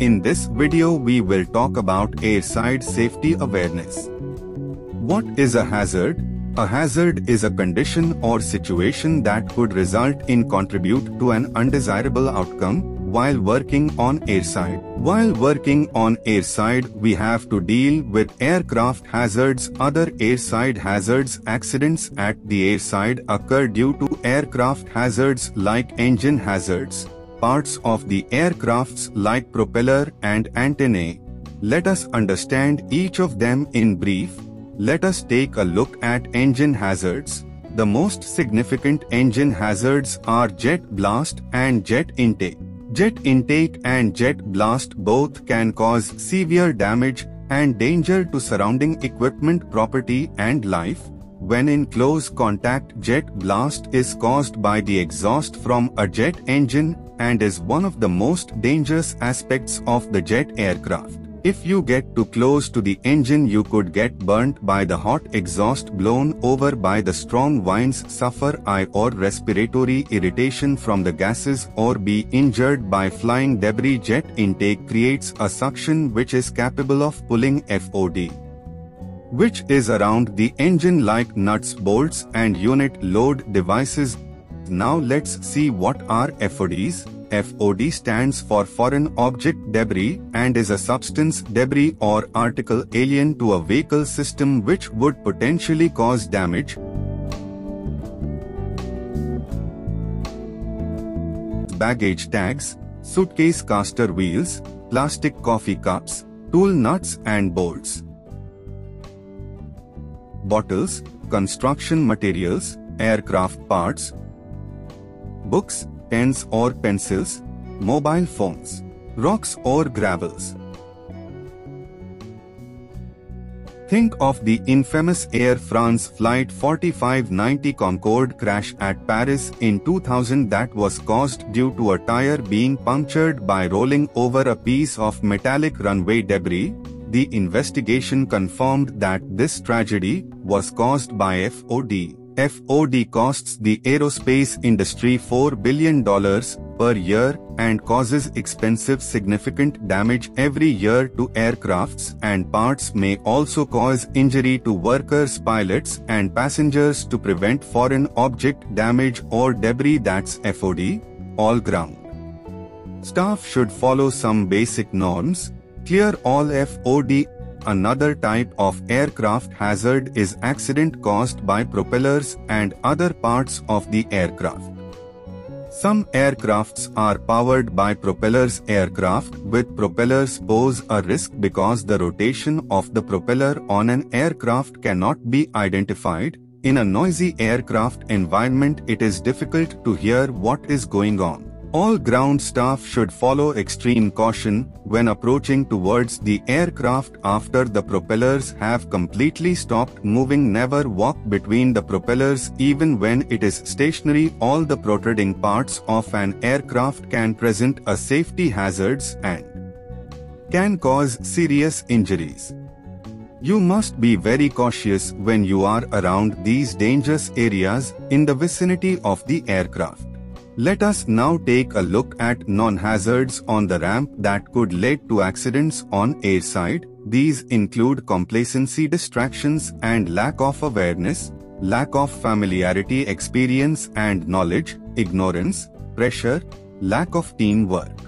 In this video we will talk about airside safety awareness. What is a hazard? A hazard is a condition or situation that could result in contribute to an undesirable outcome while working on airside. While working on airside, we have to deal with aircraft hazards. Other airside hazards. Accidents at the airside occur due to aircraft hazards like engine hazards, parts of the aircrafts like propeller and antennae. Let us understand each of them in brief. Let us take a look at engine hazards. The most significant engine hazards are jet blast and jet intake. Jet intake and jet blast both can cause severe damage and danger to surrounding equipment, property and life. When in close contact, jet blast is caused by the exhaust from a jet engine and is one of the most dangerous aspects of the jet aircraft. If you get too close to the engine, you could get burnt by the hot exhaust, blown over by the strong winds, suffer eye or respiratory irritation from the gases, or be injured by flying debris. Jet intake creates a suction which is capable of pulling FOD, which is around the engine like nuts, bolts and unit load devices. Now let's see what are FODs. FOD stands for Foreign Object Debris and is a substance, debris or article alien to a vehicle system which would potentially cause damage. Baggage tags, suitcase caster wheels, plastic coffee cups, tool nuts and bolts, bottles, construction materials, aircraft parts, books, pens or pencils, mobile phones, rocks or gravels. Think of the infamous Air France Flight 4590 Concorde crash at Paris in 2000 that was caused due to a tire being punctured by rolling over a piece of metallic runway debris. The investigation confirmed that this tragedy was caused by FOD. FOD costs the aerospace industry $4 billion per year and causes expensive, significant damage every year to aircrafts, and parts may also cause injury to workers, pilots and passengers. To prevent foreign object damage or debris, that's FOD. All ground staff should follow some basic norms. Clear all FOD. Another type of aircraft hazard is accident caused by propellers and other parts of the aircraft. Some aircrafts are powered by propellers. Aircraft with propellers pose a risk because the rotation of the propeller on an aircraft cannot be identified. In a noisy aircraft environment, it is difficult to hear what is going on. All ground staff should follow extreme caution when approaching towards the aircraft after the propellers have completely stopped moving. Never walk between the propellers even when it is stationary. All the protruding parts of an aircraft can present a safety hazards and can cause serious injuries. You must be very cautious when you are around these dangerous areas in the vicinity of the aircraft. Let us now take a look at non-hazards on the ramp that could lead to accidents on airside. These include complacency, distractions and lack of awareness, lack of familiarity, experience and knowledge, ignorance, pressure, lack of teamwork.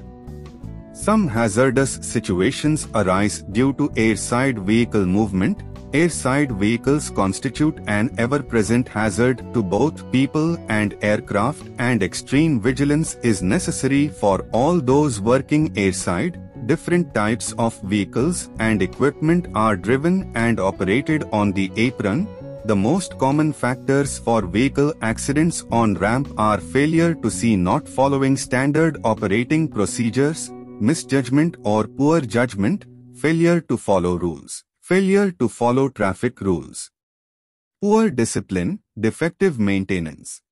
Some hazardous situations arise due to airside vehicle movement. Airside vehicles constitute an ever-present hazard to both people and aircraft, and extreme vigilance is necessary for all those working airside. Different types of vehicles and equipment are driven and operated on the apron. The most common factors for vehicle accidents on ramp are failure to see, not following standard operating procedures, misjudgment or poor judgment, failure to follow rules, failure to follow traffic rules, poor discipline, defective maintenance.